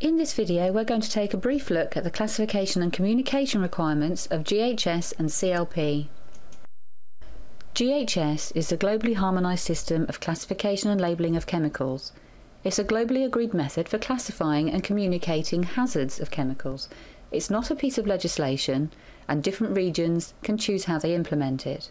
In this video we're going to take a brief look at the classification and communication requirements of GHS and CLP. GHS is the globally harmonized system of classification and labelling of chemicals. It's a globally agreed method for classifying and communicating hazards of chemicals. It's not a piece of legislation, and different regions can choose how they implement it.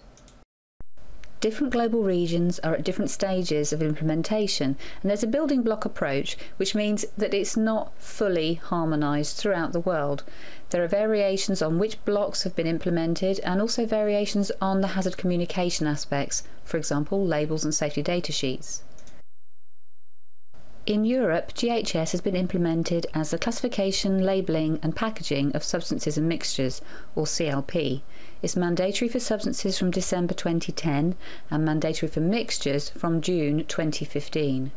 Different global regions are at different stages of implementation, and there's a building block approach, which means that it's not fully harmonised throughout the world. There are variations on which blocks have been implemented, and also variations on the hazard communication aspects, for example labels and safety data sheets. In Europe, GHS has been implemented as the Classification, Labelling and Packaging of Substances and Mixtures, or CLP. It's mandatory for substances from December 2010 and mandatory for mixtures from June 2015.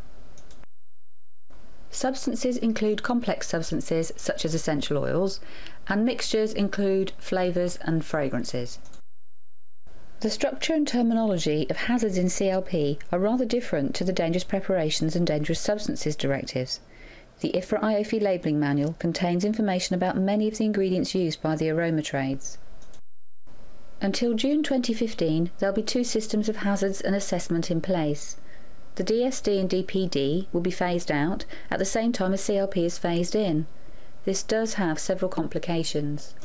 Substances include complex substances such as essential oils, and mixtures include flavours and fragrances. The structure and terminology of hazards in CLP are rather different to the Dangerous Preparations and Dangerous Substances directives. The IFRA IOFI Labelling Manual contains information about many of the ingredients used by the aroma trades. Until June 2015, there will be two systems of hazards and assessment in place. The DSD and DPD will be phased out at the same time as CLP is phased in. This does have several complications.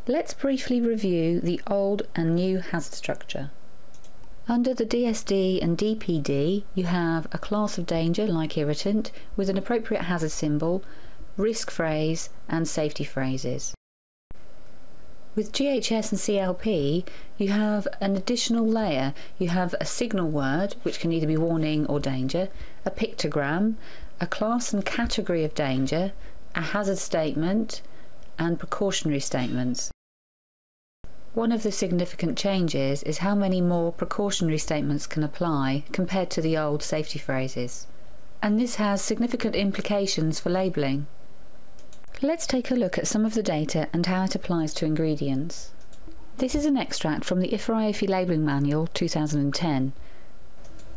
Let's briefly review the old and new hazard structure. Under the DSD and DPD, you have a class of danger like irritant with an appropriate hazard symbol, risk phrase and safety phrases. With GHS and CLP, you have an additional layer. You have a signal word, which can either be warning or danger, a pictogram, a class and category of danger, a hazard statement, and precautionary statements. One of the significant changes is how many more precautionary statements can apply compared to the old safety phrases. And this has significant implications for labelling. Let's take a look at some of the data and how it applies to ingredients. This is an extract from the IFRA IOFI Labelling Manual 2010.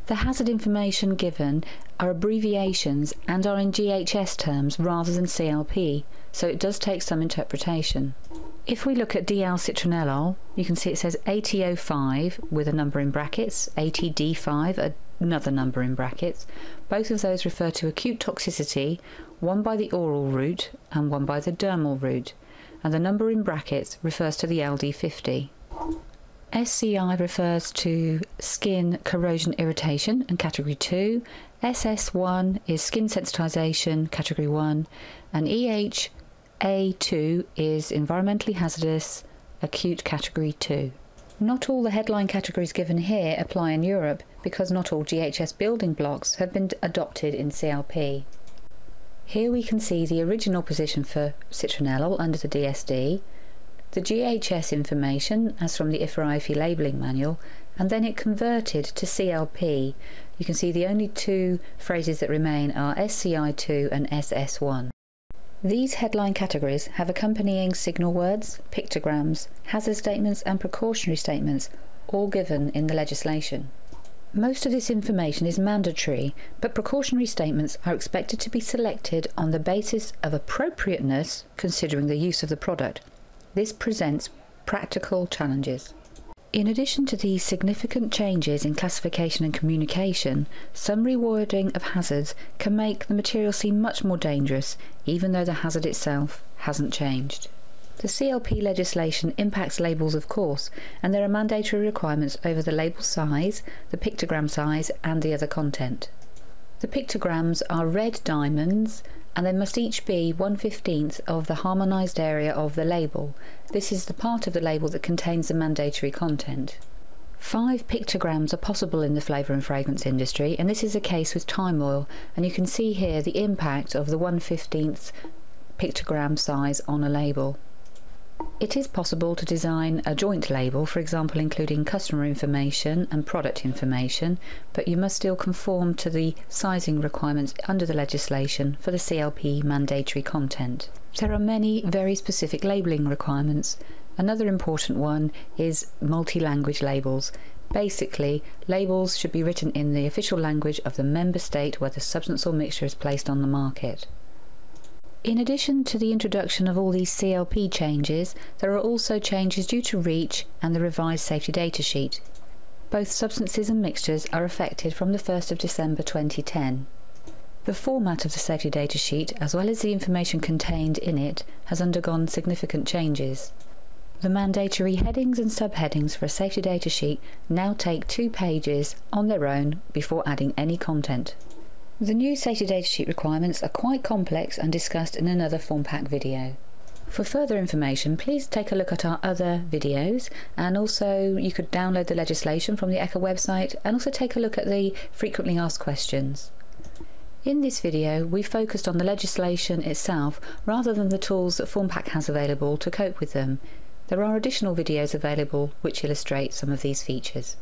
The hazard information given are abbreviations and are in GHS terms rather than CLP, so it does take some interpretation. If we look at DL-citranolol, you can see it says ATO5 with a number in brackets, ATD5 another number in brackets. Both of those refer to acute toxicity, one by the oral route and one by the dermal route, and the number in brackets refers to the LD50. SCI refers to skin corrosion irritation and category 2, SS1 is skin sensitization category 1, and EHA2 is environmentally hazardous acute category 2. Not all the headline categories given here apply in Europe because not all GHS building blocks have been adopted in CLP. Here we can see the original position for citranolol under the DSD, the GHS information as from the IFRA IOFI Labelling Manual, and then it converted to CLP. You can see the only two phrases that remain are SCI2 and SS1. These headline categories have accompanying signal words, pictograms, hazard statements and precautionary statements, all given in the legislation. Most of this information is mandatory, but precautionary statements are expected to be selected on the basis of appropriateness considering the use of the product. This presents practical challenges. In addition to these significant changes in classification and communication, some rewording of hazards can make the material seem much more dangerous, even though the hazard itself hasn't changed. The CLP legislation impacts labels, of course, and there are mandatory requirements over the label size, the pictogram size, and the other content. The pictograms are red diamonds, and they must each be 1/15 of the harmonized area of the label. This is the part of the label that contains the mandatory content. 5 pictograms are possible in the flavour and fragrance industry, and this is the case with thyme oil, and you can see here the impact of the 1/15 pictogram size on a label. It is possible to design a joint label, for example including customer information and product information, but you must still conform to the sizing requirements under the legislation for the CLP mandatory content. There are many very specific labelling requirements. Another important one is multi-language labels. Basically, labels should be written in the official language of the member state where the substance or mixture is placed on the market. In addition to the introduction of all these CLP changes, there are also changes due to REACH and the revised safety data sheet. Both substances and mixtures are affected from the 1st of December 2010. The format of the safety data sheet, as well as the information contained in it, has undergone significant changes. The mandatory headings and subheadings for a safety data sheet now take 2 pages on their own before adding any content. The new safety data sheet requirements are quite complex and discussed in another Formpak video. For further information, please take a look at our other videos, and also you could download the legislation from the IFRA website and also take a look at the frequently asked questions. In this video, we focused on the legislation itself rather than the tools that Formpak has available to cope with them. There are additional videos available which illustrate some of these features.